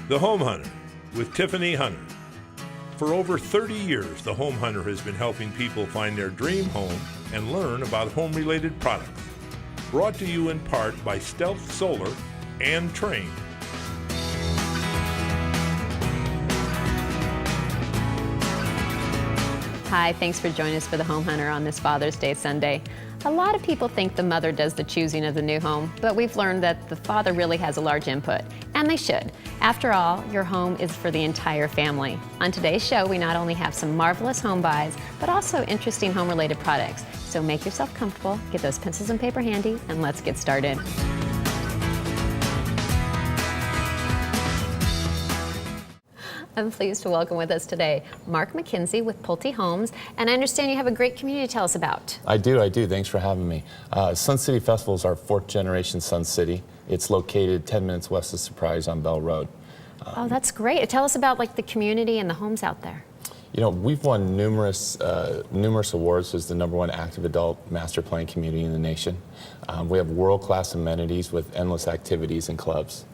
The Home Hunter with Tiffany Hunter. For over 30 years, The Home Hunter has been helping people find their dream home and learn about home-related products. Brought to you in part by Stealth Solar and Trane. Hi, thanks for joining us for The Home Hunter on this Father's Day Sunday. A lot of people think the mother does the choosing of the new home, but we've learned that the father really has a large input, and they should. After all, your home is for the entire family. On today's show, we not only have some marvelous home buys, but also interesting home-related products. So make yourself comfortable, get those pencils and paper handy, and let's get started. I'm pleased to welcome with us today Mark McKenzie with Pulte Homes, and I understand you have a great community to tell us about. I do. Thanks for having me. Sun City Festival is our fourth generation Sun City. It's located 10 minutes west of Surprise on Bell Road. Oh, that's great. Tell us about the community and the homes out there. You know, we've won numerous awards as the #1 active adult master plan community in the nation. We have world-class amenities with endless activities and clubs.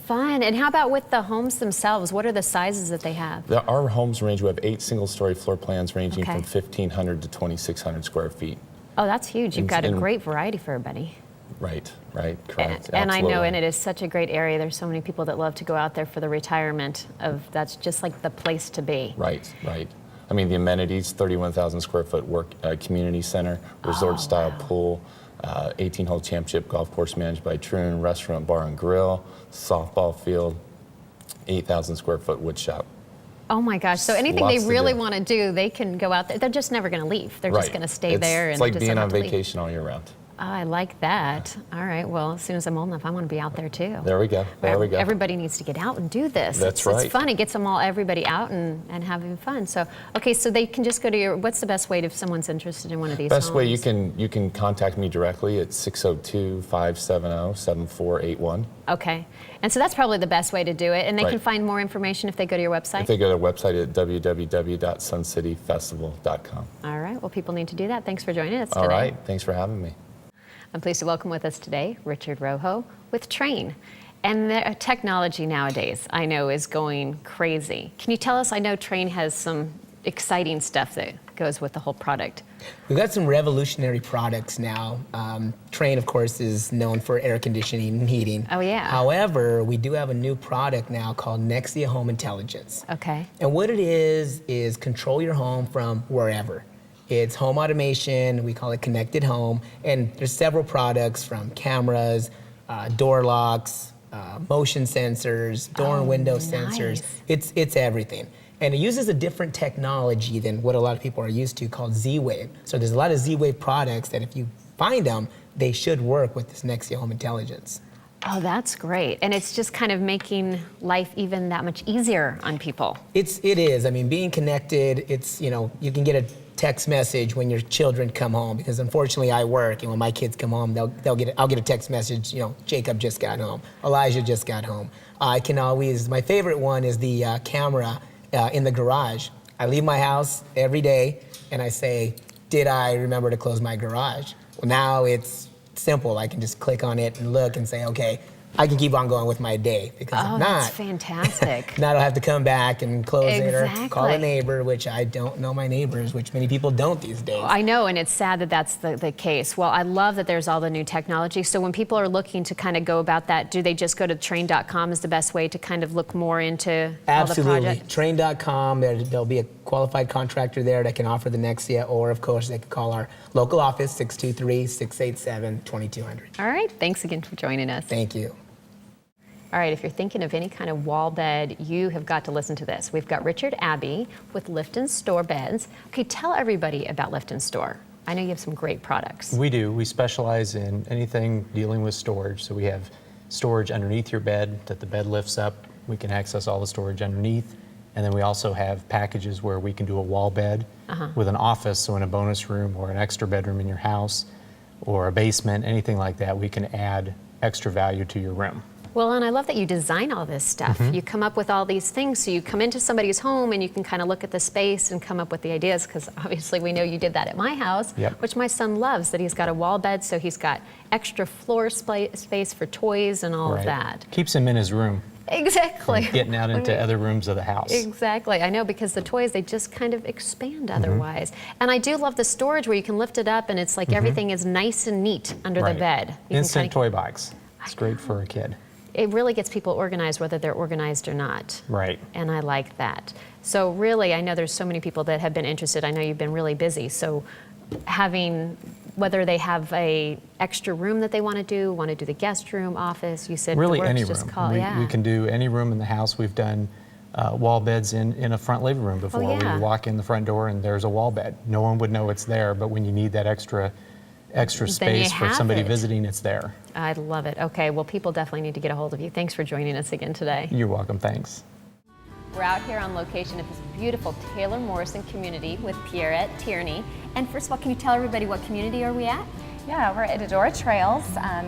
Fun. And how about with the homes themselves? What are the sizes that they have? Our homes range, we have 8 single-story floor plans ranging from 1,500 to 2,600 square feet. Oh, that's huge. You've got a great variety for everybody. Right, correct. And I know, and it is such a great area. There's so many people that love to go out there for the retirement that's just like the place to be. Right. I mean, the amenities, 31,000 square foot community center, resort-style pool, 18-hole championship golf course managed by Troon, restaurant, bar and grill, softball field, 8,000 square foot wood shop. Oh my gosh, so anything they really want to do, they can go out there. They're just never going to leave. They're just going to stay there. It's like being on vacation all year round. Oh, I like that. All right, well, as soon as I'm old enough, I want to be out there too. There we go. Everybody needs to get out and do this. That's right. It's fun. It gets everybody out and having fun. So, okay, so they can just go to what's the best way if someone's interested in one of these homes? Best way, you can contact me directly at 602-570-7481. Okay, and so that's probably the best way to do it. And they can find more information if they go to your website? If they go to our website at www.suncityfestival.com. All right, well, people need to do that. Thanks for joining us today. All right, thanks for having me. I'm pleased to welcome with us today Richard Rojo with Trane. And the technology nowadays, I know, is going crazy. Can you tell us, I know Trane has some exciting stuff that goes with the whole product. We've got some revolutionary products now. Trane, of course, is known for air conditioning and heating. Oh, yeah. However, we do have a new product now called Nexia Home Intelligence. Okay. And what it is control your home from wherever. It's home automation, we call it connected home, and there's several products from cameras, door locks, motion sensors, door and window sensors. It's everything. And it uses a different technology than what a lot of people are used to called Z-Wave. So there's a lot of Z-Wave products that if you find them, they should work with this Nexia Home Intelligence. Oh, that's great. And it's just kind of making life even that much easier on people. It is. I mean, being connected, it's, you can get a text message when your children come home, because unfortunately I work, and when my kids come home, I'll get a text message, Jacob just got home, Elijah just got home. I can always, my favorite one is the camera in the garage. I leave my house every day and I say, did I remember to close my garage? Well, now it's simple. I can just click on it and look and say, okay, I can keep on going with my day, because if not, that's fantastic. Now I'll have to come back and close it or call a Exactly. neighbor, which I don't know my neighbors, which many people don't these days. I know, and it's sad that that's the case. Well, I love that there's all the new technology. So when people are looking to kind of go about that, do they just go to Trane.com is the best way to kind of look more into all the Absolutely. project? Trane.com, there'll be a qualified contractor there that can offer the Nexia, or of course they can call our local office, 623-687-2200. All right, thanks again for joining us. Thank you. All right, if you're thinking of any kind of wall bed, you have got to listen to this. We've got Richard Abbey with Lift and Store Beds. Okay, tell everybody about Lift and Store. I know you have some great products. We do. We specialize in anything dealing with storage. So we have storage underneath your bed that the bed lifts up. We can access all the storage underneath. And then we also have packages where we can do a wall bed with an office, so in a bonus room or an extra bedroom in your house or a basement, anything like that, we can add extra value to your room. Well, and I love that you design all this stuff. Mm-hmm. You come up with all these things, so you come into somebody's home and you can kind of look at the space and come up with the ideas, because obviously we know you did that at my house, Yep. which my son loves, that he's got a wall bed, so he's got extra floor space for toys and all of Right. that. Keeps him in his room, Exactly. getting out into other rooms of the house. Exactly. I know, because the toys, they just kind of expand Mm-hmm. otherwise. And I do love the storage where you can lift it up and it's like everything is nice and neat under Mm-hmm. Right. the bed. You can Instant kinda- toy box. It's great for a kid. It really gets people organized whether they're organized or not. Right. And I like that. So really, I know there's so many people that have been interested. I know you've been really busy. So having, whether they have a extra room that they want to do the guest room, office, you said Really the works, any just room. call, we, yeah. we can do any room in the house. We've done wall beds in a front living room before. yeah. We walk in the front door and there's a wall bed. No one would know it's there, but when you need that extra Then you space for have somebody it. visiting, it's there. I love it. Okay, well, people definitely need to get a hold of you. Thanks for joining us again today. You're welcome. Thanks. We're out here on location at this beautiful Taylor Morrison community with Pierrette Tierney. And first of all, can you tell everybody what community are we at? Yeah, we're at Edora Trails.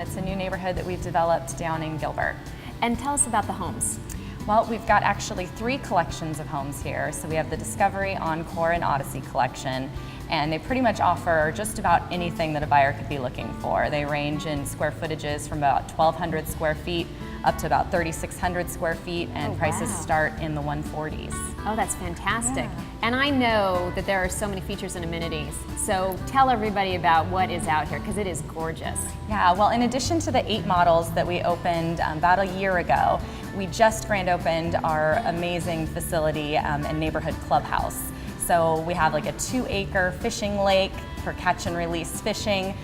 It's a new neighborhood that we've developed down in Gilbert. And tell us about the homes. Well, we've got actually 3 collections of homes here. So we have the Discovery, Encore, and Odyssey collection. And they pretty much offer just about anything that a buyer could be looking for. They range in square footages from about 1,200 square feet up to about 3,600 square feet, and Oh, prices wow. start in the 140s. Oh, that's fantastic. Yeah. And I know that there are so many features and amenities. So tell everybody about what is out here, because it is gorgeous. Yeah, well, in addition to the 8 models that we opened about a year ago, we just grand opened our amazing facility and neighborhood clubhouse. So we have like a 2-acre fishing lake for catch and release fishing.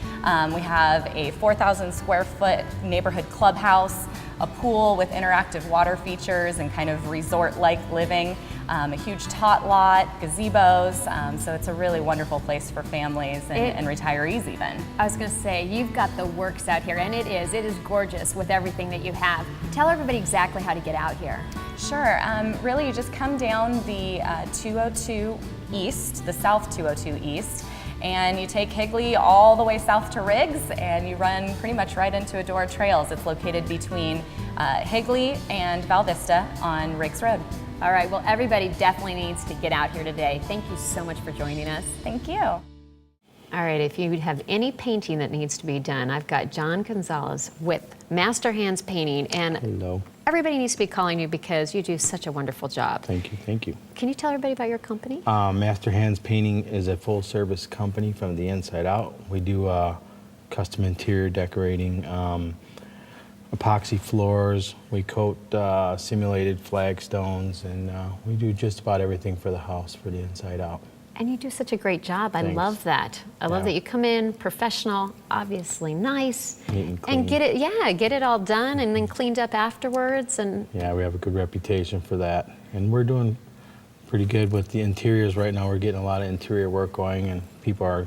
We have a 4,000 square foot neighborhood clubhouse, a pool with interactive water features and kind of resort-like living, a huge tot lot, gazebos. So it's a really wonderful place for families and retirees even. I was going to say, you've got the works out here, and it is gorgeous with everything that you have. Tell everybody exactly how to get out here. Sure, really you just come down the 202 East, the South 202 East, and you take Higley all the way south to Riggs, and you run pretty much right into Edora Trails. It's located between Higley and Val Vista on Riggs Road. All right, well, everybody definitely needs to get out here today. Thank you so much for joining us. Thank you. All right, if you have any painting that needs to be done, I've got John Gonzalez with Master Hands Painting, and Hello. everybody needs to be calling you because you do such a wonderful job. Thank you. Thank you. Can you tell everybody about your company? Master Hands Painting is a full-service company from the inside out. We do custom interior decorating, epoxy floors. We coat simulated flagstones, and we do just about everything for the house, for the inside out. And you do such a great job. I Thanks. love that. I love Yeah. that you come in professional, obviously nice, Neat and clean. get it all done and then cleaned up afterwards. And Yeah, we have a good reputation for that, and we're doing pretty good with the interiors right now. We're getting a lot of interior work going, and people are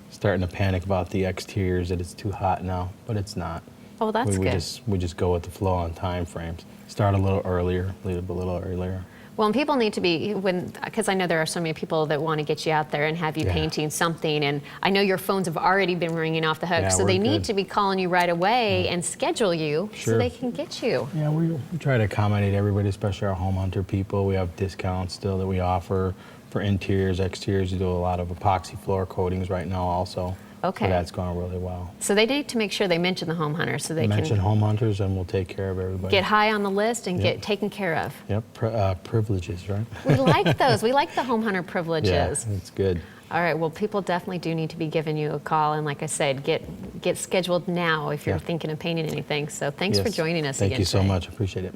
starting to panic about the exteriors, that it's too hot now, but it's not. oh, that's we good. we just go with the flow on time frames. Start a little earlier, leave a little earlier. Well, and people need to be, because I know there are so many people that want to get you out there and have you Yeah. painting something, and I know your phones have already been ringing off the hook, Yeah, so we're they need good. to be calling you right away and schedule you so Sure. they can get you. Yeah, we try to accommodate everybody, especially our home hunter people. We have discounts still that we offer for interiors, exteriors. We do a lot of epoxy floor coatings right now also. Okay. So that's going really well. So they need to make sure they mention the home hunter so they Mention can home hunters and we'll take care of everybody. get high on the list and Yep. get taken care of. Yep, privileges, right? We like those. We like the home hunter privileges. Yeah, it's good. All right, well, people definitely do need to be giving you a call, and like I said, get scheduled now if you're Yeah. thinking of painting anything. So thanks for Yes. joining us Thank again you so today. much. Appreciate it.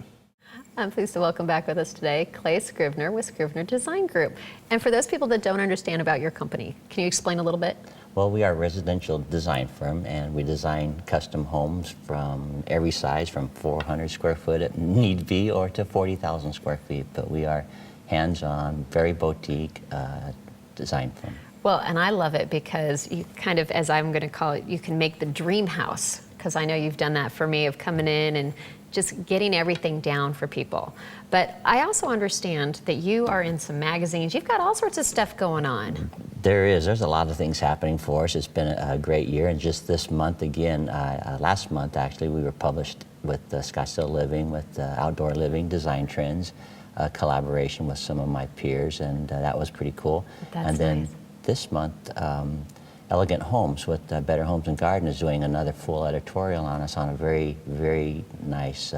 I'm pleased to welcome back with us today Clay Scrivener with Scrivener Design Group. And for those people that don't understand about your company, can you explain a little bit? Well, we are a residential design firm, and we design custom homes from every size, from 400 square foot if need be, or to 40,000 square feet. But we are hands-on, very boutique design firm. Well, and I love it because you kind of, as I'm going to call it, you can make the dream house. Because I know you've done that for me, of coming in and just getting everything down for people. But I also understand that you are in some magazines. You've got all sorts of stuff going on. There's a lot of things happening for us. It's been a great year, and just this month again, last month actually, we were published with Scottsdale Living, with Outdoor Living Design Trends, a collaboration with some of my peers, and that was pretty cool. That's and then nice. this month, Elegant Homes with Better Homes and Garden is doing another full editorial on us on a very, very nice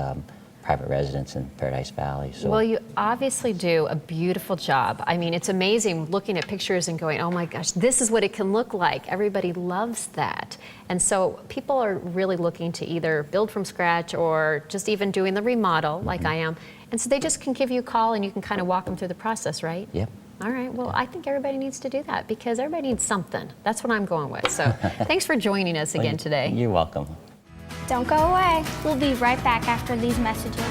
private residence in Paradise Valley. So, Well, you obviously do a beautiful job. I mean, it's amazing looking at pictures and going, oh my gosh, this is what it can look like. Everybody loves that. And so people are really looking to either build from scratch or just even doing the remodel like I am. And so they just can give you a call and you can kind of walk them through the process, right? Yep. All right, well, I think everybody needs to do that because everybody needs something. That's what I'm going with. So thanks for joining us again today. You're welcome. Don't go away. We'll be right back after these messages.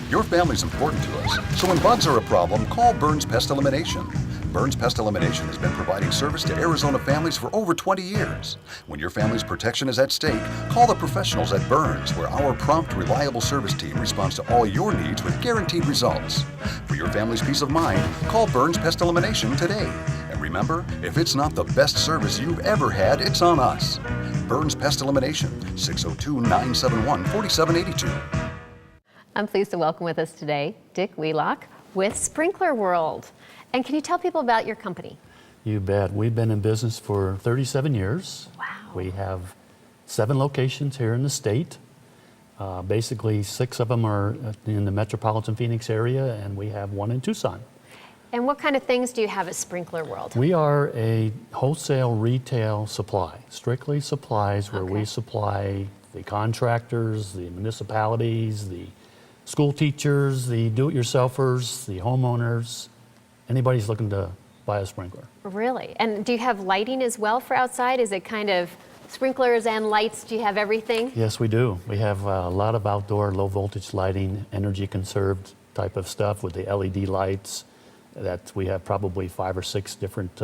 Your family's important to us, so when bugs are a problem, call Burns Pest Elimination. Burns Pest Elimination has been providing service to Arizona families for over 20 years. When your family's protection is at stake, call the professionals at Burns, where our prompt, reliable service team responds to all your needs with guaranteed results. For your family's peace of mind, call Burns Pest Elimination today. And remember, if it's not the best service you've ever had, it's on us. Burns Pest Elimination, 602-971-4782. I'm pleased to welcome with us today Dick Wheelock with Sprinkler World. And can you tell people about your company? You bet. We've been in business for 37 years. Wow. We have 7 locations here in the state. Basically, 6 of them are in the metropolitan Phoenix area, and we have 1 in Tucson. And what kind of things do you have at Sprinkler World? We are a wholesale retail supply, strictly supplies where we supply the contractors, the municipalities, the school teachers, the do-it-yourselfers, the homeowners, anybody's looking to buy a sprinkler. Really? And do you have lighting as well for outside? Is it kind of sprinklers and lights? Do you have everything? Yes, we do. We have a lot of outdoor low voltage lighting, energy conserved type of stuff with the LED lights that we have probably 5 or 6 different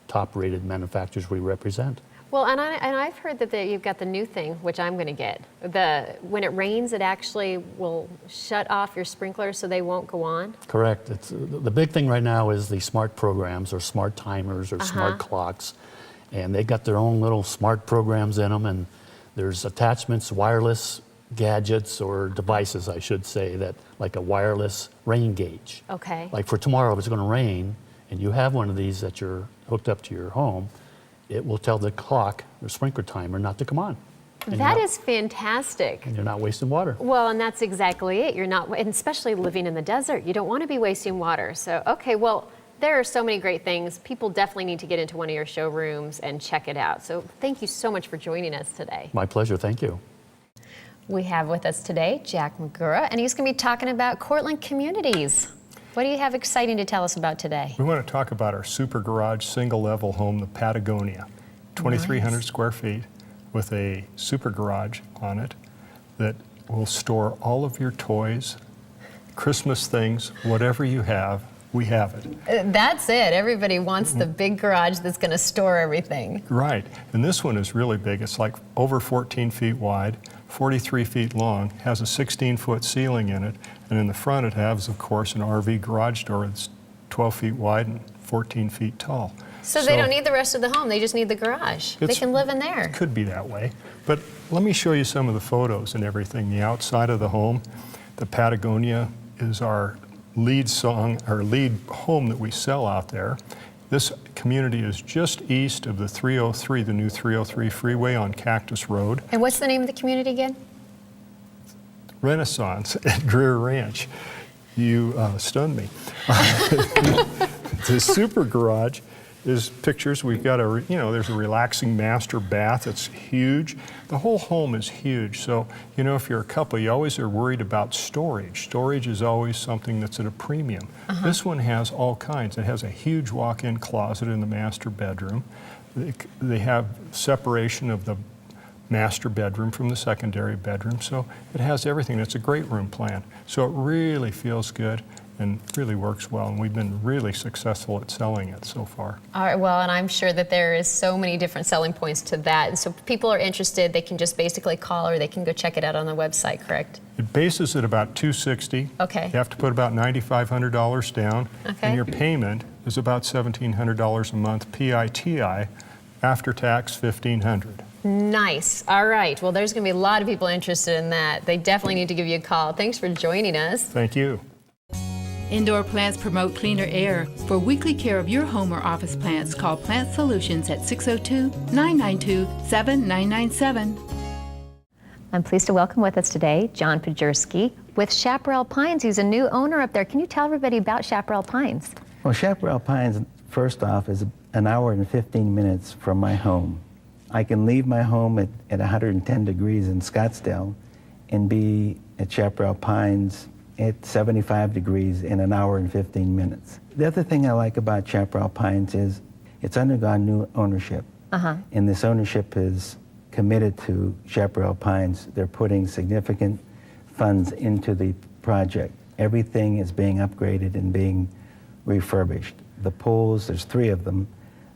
top rated manufacturers we represent. Well, and I've heard that you've got the new thing, which I'm going to get. When it rains, it actually will shut off your sprinklers so they won't go on? Correct. It's, the big thing right now is the smart programs or smart timers or smart clocks. And they got their own little smart programs in them, and there's attachments, wireless gadgets or devices, I should say, that like a wireless rain gauge. Okay. Like for tomorrow, if it's going to rain and you have one of these that you're hooked up to your home, it will tell the clock, the sprinkler timer, not to come on. That is fantastic. And you're not wasting water. Well, and that's exactly it. You're not, and especially living in the desert, you don't want to be wasting water. So, okay, well, there are so many great things. People definitely need to get into one of your showrooms and check it out. So thank you so much for joining us today. My pleasure, thank you. We have with us today Jack Magura, and he's going to be talking about Cortland Communities. What do you have exciting to tell us about today? We want to talk about our super garage single level home, the Patagonia. 2,300 square feet with a super garage on it that will store all of your toys, Christmas things, whatever you have, we have it. That's it. Everybody wants the big garage that's going to store everything. Right. And this one is really big. It's like over 14 feet wide, 43 feet long, has a 16-foot ceiling in it, and in the front it has, of course, an RV garage door that's 12 feet wide and 14 feet tall. So they don't need the rest of the home, they just need the garage. They can live in there. It could be that way. But let me show you some of the photos and everything. The outside of the home, the Patagonia is our lead song, our lead home that we sell out there. This community is just east of the 303, the new 303 freeway on Cactus Road. And what's the name of the community again? Renaissance at Greer Ranch. You stunned me. The super garage is pictures. We've got there's a relaxing master bath. It's huge. The whole home is huge. So, if you're a couple, you always are worried about storage. Storage is always something that's at a premium. This one has all kinds. It has a huge walk-in closet in the master bedroom. They have separation of the master bedroom from the secondary bedroom. So it has everything. It's a great room plan. So it really feels good. and really works well. And we've been really successful at selling it so far. All right, well, and I'm sure that there is so many different selling points to that. And so if people are interested, they can just basically call or they can go check it out on the website, correct? It bases at about $260. Okay. You have to put about $9,500 down. Okay. And your payment is about $1,700 a month, PITI, after tax $1,500. Nice. All right. Well, there's going to be a lot of people interested in that. They definitely need to give you a call. Thanks for joining us. Thank you. Indoor plants promote cleaner air. For weekly care of your home or office plants, call Plant Solutions at 602-992-7997. I'm pleased to welcome with us today John Pajerski with Chaparral Pines. He's a new owner up there. Can you tell everybody about Chaparral Pines? Well, Chaparral Pines, first off, is an hour and 15 minutes from my home. I can leave my home at 110 degrees in Scottsdale and be at Chaparral Pines at 75 degrees in an hour and 15 minutes. The other thing I like about Chaparral Pines is it's undergone new ownership. And this ownership is committed to Chaparral Pines. They're putting significant funds into the project. Everything is being upgraded and being refurbished. The pools, there's 3 of them,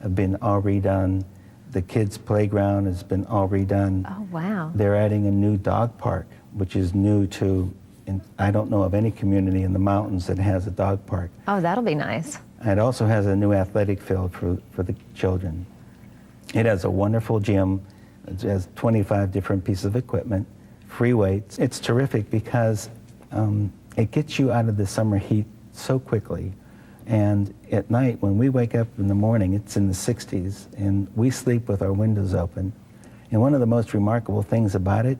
have been all redone. The kids' playground has been all redone. Oh, wow. They're adding a new dog park, which is new to, and I don't know of any community in the mountains that has a dog park. Oh, that'll be nice. It also has a new athletic field for the children. It has a wonderful gym. It has 25 different pieces of equipment, free weights. It's terrific because it gets you out of the summer heat so quickly. And at night, when we wake up in the morning, it's in the 60s, and we sleep with our windows open. And one of the most remarkable things about it,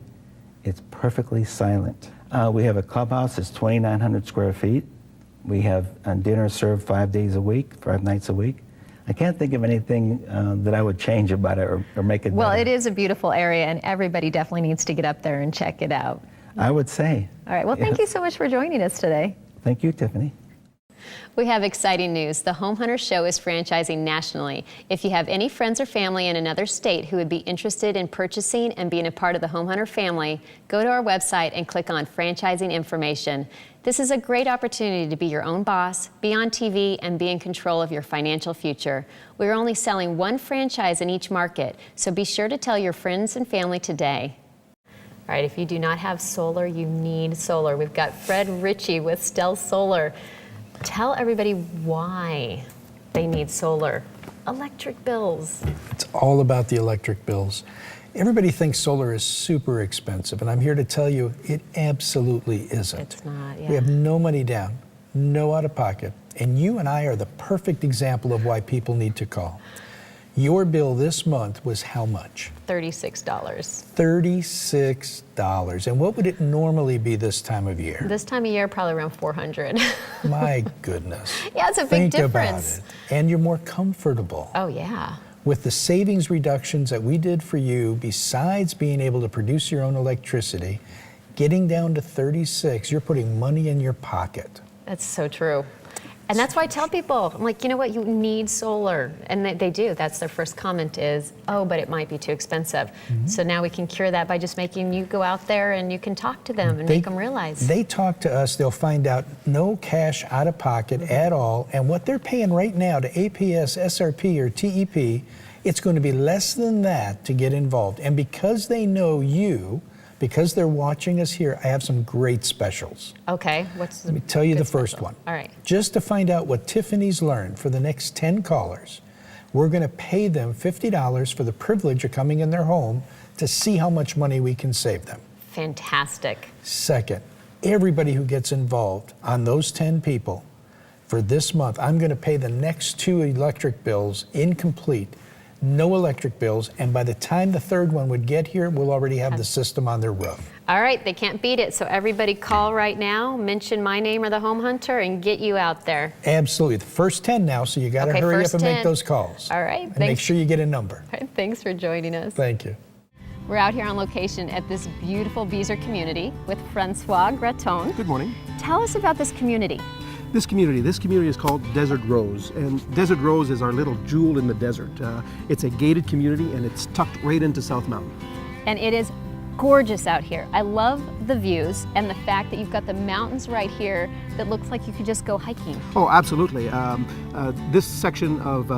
it's perfectly silent. We have a clubhouse that's 2,900 square feet. We have dinner served 5 days a week, 5 nights a week. I can't think of anything that I would change about it or make it Well, better. it is a beautiful area, and everybody definitely needs to get up there and check it out. I would say. All right. Well, thank you so much for joining us today. Thank you, Tiffany. We have exciting news. The Home Hunter Show is franchising nationally. If you have any friends or family in another state who would be interested in purchasing and being a part of the Home Hunter family, go to our website and click on franchising information. This is a great opportunity to be your own boss, be on TV, and be in control of your financial future. We're only selling 1 franchise in each market, so be sure to tell your friends and family today. All right, if you do not have solar, you need solar. We've got Fred Ritchie with Stell Solar. Tell everybody why they need solar. Electric bills. It's all about the electric bills. Everybody thinks solar is super expensive, and I'm here to tell you it absolutely isn't. It's not, yeah. We have no money down, no out of pocket, and you and I are the perfect example of why people need to call. Your bill this month was how much? $36. $36. And what would it normally be this time of year? This time of year, probably around $400. My goodness. Yeah, it's a big Think difference. about it. And you're more comfortable. Oh, yeah. With the savings reductions that we did for you, besides being able to produce your own electricity, getting down to 36, you're putting money in your pocket. That's so true. And that's why I tell people, I'm like, you know what, you need solar. And they do. That's their first comment is, oh, but it might be too expensive. So now we can cure that by just making you go out there and you can talk to them and make them realize. They talk to us, they'll find out no cash out of pocket at all. And what they're paying right now to APS, SRP, or TEP, it's going to be less than that to get involved. And because they know you, because they're watching us here, I have some great specials. Okay, what's the Let me tell you good the first special? one. All right. Just to find out what Tiffany's learned for the next 10 callers, we're going to pay them $50 for the privilege of coming in their home to see how much money we can save them. Fantastic. Second, everybody who gets involved on those 10 people, for this month, I'm going to pay the next 2 electric bills incomplete. No electric bills, and by the time the third one would get here, we'll already have the system on their roof. All right, they can't beat it. So everybody call right now, mention my name or the Home Hunter, and get you out there. Absolutely. The first 10 now, so you got to Okay, hurry up first and 10. make those calls. All right, And thanks. make sure you get a number. All right, thanks for joining us. Thank you. We're out here on location at this beautiful Beezer community with Francois Graton. Good morning. Tell us about this community. This community is called Desert Rose, and Desert Rose is our little jewel in the desert. It's a gated community, and it's tucked right into South Mountain. And it is gorgeous out here. I love the views and the fact that you've got the mountains right here that looks like you could just go hiking. Oh, absolutely. This section of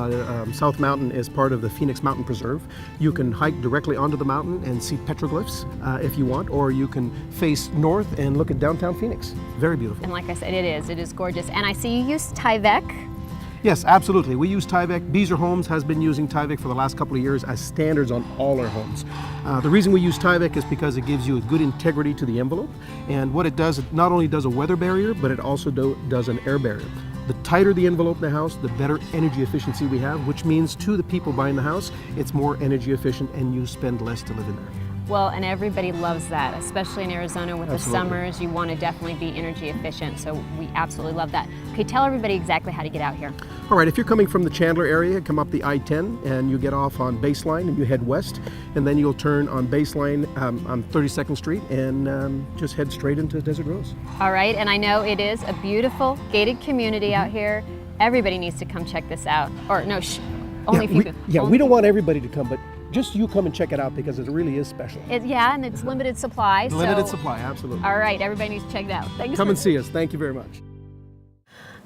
South Mountain is part of the Phoenix Mountain Preserve. You can hike directly onto the mountain and see petroglyphs if you want, or you can face north and look at downtown Phoenix. Very beautiful. And like I said, it is gorgeous. And I see you use Tyvek. Yes, absolutely. We use Tyvek. Beazer Homes has been using Tyvek for the last couple of years as standards on all our homes. The reason we use Tyvek is because it gives you a good integrity to the envelope. And what it does, it not only does a weather barrier, but it also does an air barrier. The tighter the envelope in the house, the better energy efficiency we have, which means to the people buying the house, it's more energy efficient and you spend less to live in there. Well, and everybody loves that, especially in Arizona with Absolutely. the summers. You want to definitely be energy efficient, so we absolutely love that. Okay, tell everybody exactly how to get out here. All right, if you're coming from the Chandler area, come up the I-10 and you get off on Baseline and you head west, and then you'll turn on Baseline on 32nd Street and just head straight into Desert Rose. All right, and I know it is a beautiful gated community out here. Everybody needs to come check this out. Or no, only if you can. Yeah, we don't want everybody to come, but just you come and check it out because it really is special. Yeah, and it's limited supply. Limited supply, absolutely. All right, everybody needs to check it out. Thanks. Come and see us. Thank you very much.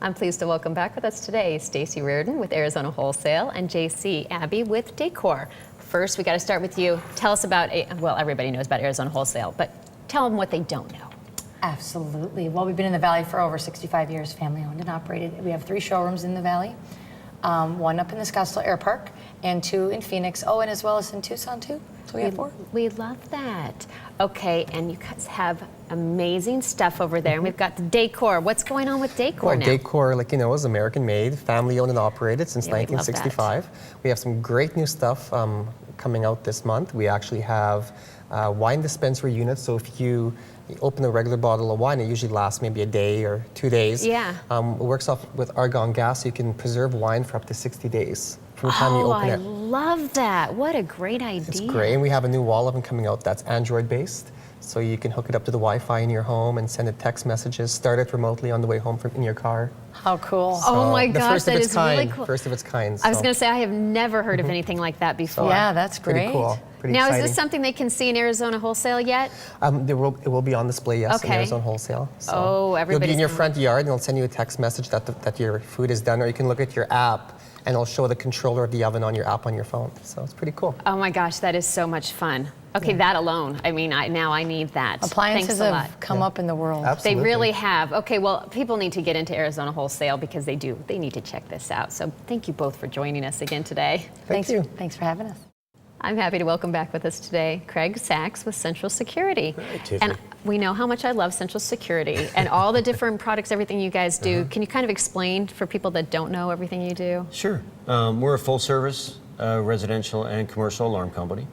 I'm pleased to welcome back with us today Stacy Reardon with Arizona Wholesale and JC Abbey with Decor. First, we got to start with you. Tell us about, well, everybody knows about Arizona Wholesale, but tell them what they don't know. Absolutely. Well, we've been in the Valley for over 65 years, family owned and operated. We have 3 showrooms in the Valley, 1 up in the Scottsdale Air Park and 2 in Phoenix. Oh, and as well as in Tucson too. So we have 4. We love that. Okay, and you guys have amazing stuff over there. And we've got the Decor. What's going on with Decor now? Decor, like you know, is American-made, family-owned and operated since Yeah, we love 1965. We have some great new stuff coming out this month. We actually have wine dispensary units. So if you open a regular bottle of wine, it usually lasts maybe a day or 2 days. Yeah. It works off with argon gas, so you can preserve wine for up to 60 days from the time you open I it. love that. What a great idea. It's great, and we have a new wall oven coming out that's Android-based. So you can hook it up to the Wi-Fi in your home and send it text messages, start it remotely on the way home from in your car. How cool. Oh my the gosh, first of that its is kind, really cool. First of its kind. I was so. going to say, I have never heard of anything like that before. Yeah, that's Pretty great. cool. Pretty Now, exciting. is this something they can see in Arizona Wholesale yet? It will be on display, yes, in Okay. Arizona Wholesale. So Oh, you'll be everybody's in your gonna- front yard, and they'll send you a text message that your food is done, or you can look at your app, and it'll show the controller of the oven on your app on your phone. So it's pretty cool. Oh my gosh, that is so much fun. Okay, that alone. I mean, now I need that. Appliances Thanks a have lot. come up in the world. Absolutely. They really have. Okay, well, people need to get into Arizona Wholesale because they do. They need to check this out. So thank you both for joining us again today. Thank you. Thanks for having us. I'm happy to welcome back with us today Craig Sachs with Central Security. Tiffany. And we know how much I love Central Security and all the different products, everything you guys do. Can you kind of explain for people that don't know everything you do? Sure. We're a full service residential and commercial alarm company.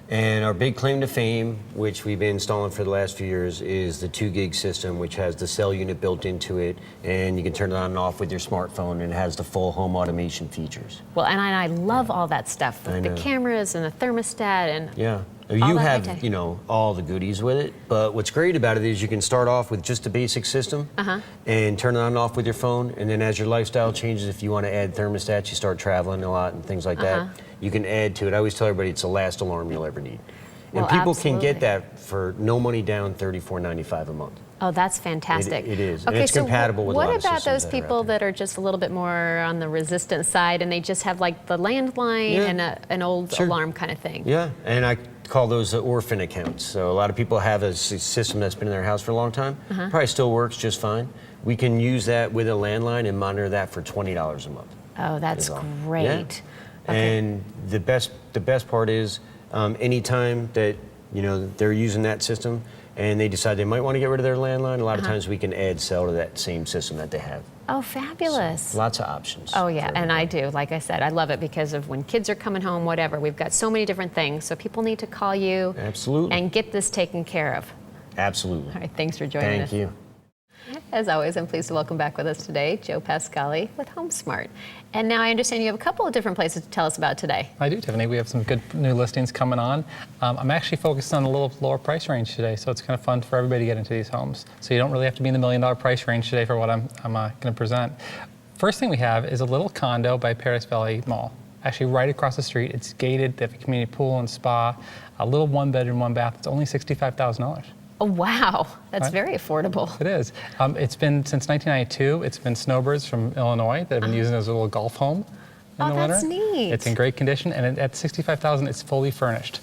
And our big claim to fame, which we've been installing for the last few years, is the 2 gig system, which has the cell unit built into it, and you can turn it on and off with your smartphone, and it has the full home automation features. Well, and I love all that stuff, I the know. cameras and the thermostat and Yeah. all You that have, high-tech. you know, all the goodies with it, but what's great about it is you can start off with just a basic system and turn it on and off with your phone, and then as your lifestyle changes, if you want to add thermostats, you start traveling a lot and things like that, you can add to it. I always tell everybody it's the last alarm you'll ever need. And Well, people can absolutely. get that for no money down, $34.95 a month. Oh, that's fantastic. It is. And Okay, it's so compatible with a what lot of about systems those that are out people that are just a little bit more on the resistant side and they just have like the landline Yeah. and an old Sure. alarm kind of thing? Yeah, and I call those the orphan accounts. So a lot of people have a system that's been in their house for a long time, probably still works just fine. We can use that with a landline and monitor that for $20 a month. Oh, that's is all. great. Yeah. And the best part is anytime that they're using that system and they decide they might want to get rid of their landline, a lot of times we can add cell to that same system that they have. Oh, fabulous. Lots of options. Oh, yeah, and I do. Like I said, I love it because of when kids are coming home, whatever. We've got so many different things. So people need to call you Absolutely. and get this taken care of. Absolutely. All right, thanks for joining us. Thank you. As always, I'm pleased to welcome back with us today Joe Pascali with HomeSmart. And now I understand you have a couple of different places to tell us about today. I do, Tiffany. We have some good new listings coming on. I'm actually focused on a little lower price range today, so it's kind of fun for everybody to get into these homes. So you don't really have to be in the $1 million price range today for what I'm going to present. First thing we have is a little condo by Paris Valley Mall. actually right across the street. It's gated. They have a community pool and spa, a little 1-bedroom, 1-bath. It's only $65,000. Oh, wow. That's Right. very affordable. It is. It's been since 1992. It's been snowbirds from Illinois that have been using it as a little golf home in the winter. That's neat. It's in great condition, and at $65,000, it's fully furnished.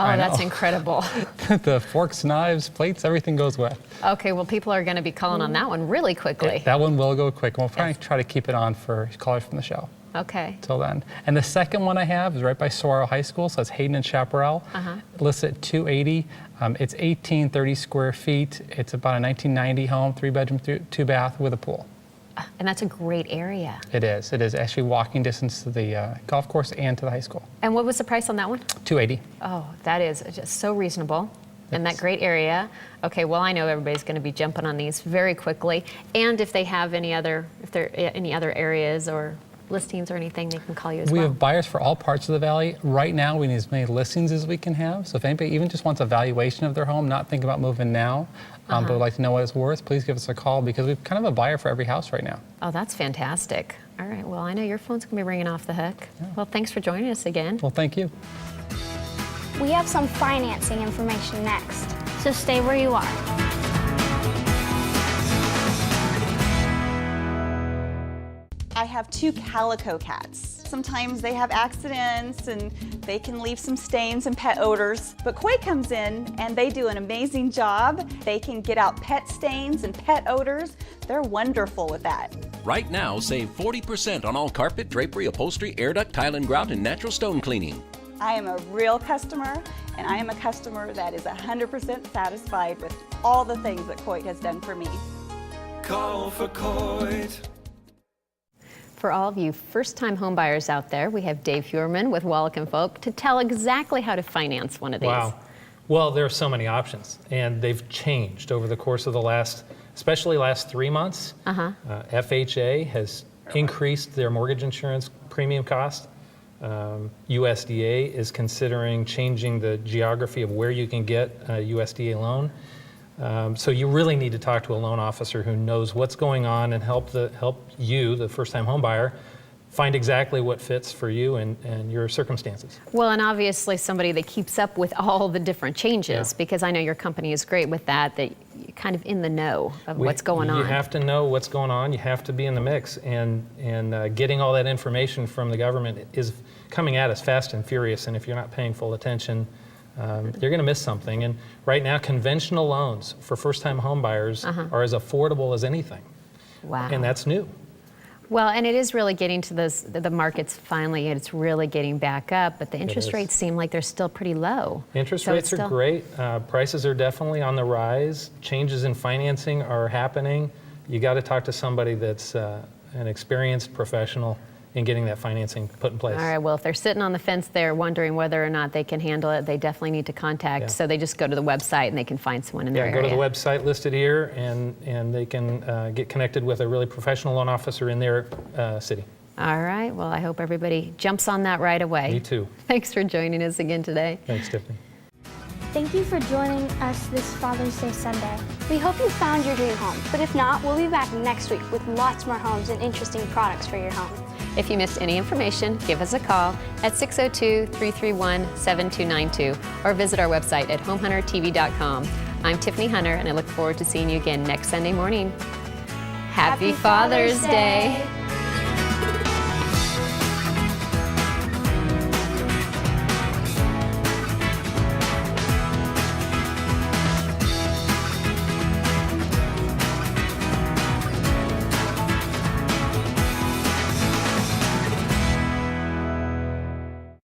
Oh, I that's know. incredible. The forks, knives, plates, everything goes with. Okay, well, people are going to be calling on that one really quickly. That one will go quick. We'll probably try to keep it on for callers from the show. Okay. Till then. And the second one I have is right by Saguaro High School, so it's Hayden and Chaparral. Listed at $280,000. It's 1,830 square feet. It's about a 1990 home, 3-bedroom, 2-bath with a pool. And that's a great area. It is. It is actually walking distance to the golf course and to the high school. And what was the price on that one? $280,000. Oh, that is just so reasonable. And that great area. Okay, well, I know everybody's going to be jumping on these very quickly. And if they have any other, if there are any other areas or listings or anything, they can call you as We well. have buyers for all parts of the valley. Right now, we need as many listings as we can have. So if anybody even just wants a valuation of their home, not thinking about moving now, but would like to know what it's worth, please give us a call because we've kind of a buyer for every house right now. Oh, that's fantastic. All right, well, I know your phone's going to be ringing off the hook. Well, thanks for joining us again. Well, thank you. We have some financing information next, so stay where you are. I have 2 calico cats. Sometimes they have accidents and they can leave some stains and pet odors. But Koi comes in and they do an amazing job. They can get out pet stains and pet odors. They're wonderful with that. Right now, save 40% on all carpet, drapery, upholstery, air duct, tile and grout, and natural stone cleaning. I am a real customer, and I am a customer that is 100% satisfied with all the things that Coit has done for me. Call for Coit. For all of you first-time home buyers out there, we have Dave Huerman with Wallach & Folk to tell exactly how to finance one of these. Wow. Well, there are so many options, and they've changed over the course of the last, especially last 3 months. FHA has increased their mortgage insurance premium cost. USDA is considering changing the geography of where you can get a USDA loan. So you really need to talk to a loan officer who knows what's going on and help you, the first-time home buyer, find exactly what fits for you and your circumstances. Well, and obviously somebody that keeps up with all the different changes, because I know your company is great with that you're kind of in the know of what's going on. You have to know what's going on. You have to be in the mix, and getting all that information from the government is coming at us fast and furious, and if you're not paying full attention, you're going to miss something. And right now, conventional loans for first-time home buyers are as affordable as anything. Wow. And that's new. Well, and it is really getting to the markets finally, it's really getting back up, but the interest rates seem like they're still pretty low. Interest So rates it's are still- great. Prices are definitely on the rise. Changes in financing are happening. You got to talk to somebody that's an experienced professional in getting that financing put in place. All right, well, if they're sitting on the fence there wondering whether or not they can handle it, they definitely need to contact. Yeah. So they just go to the website and they can find someone in their Yeah, area. go to the website listed here, and they can get connected with a really professional loan officer in their city. All right, well, I hope everybody jumps on that right away. Me too. Thanks for joining us again today. Thanks, Tiffany. Thank you for joining us this Father's Day Sunday. We hope you found your dream home, but if not, we'll be back next week with lots more homes and interesting products for your home. If you missed any information, give us a call at 602-331-7292 or visit our website at homehuntertv.com. I'm Tiffany Hunter, and I look forward to seeing you again next Sunday morning. Happy Father's Day.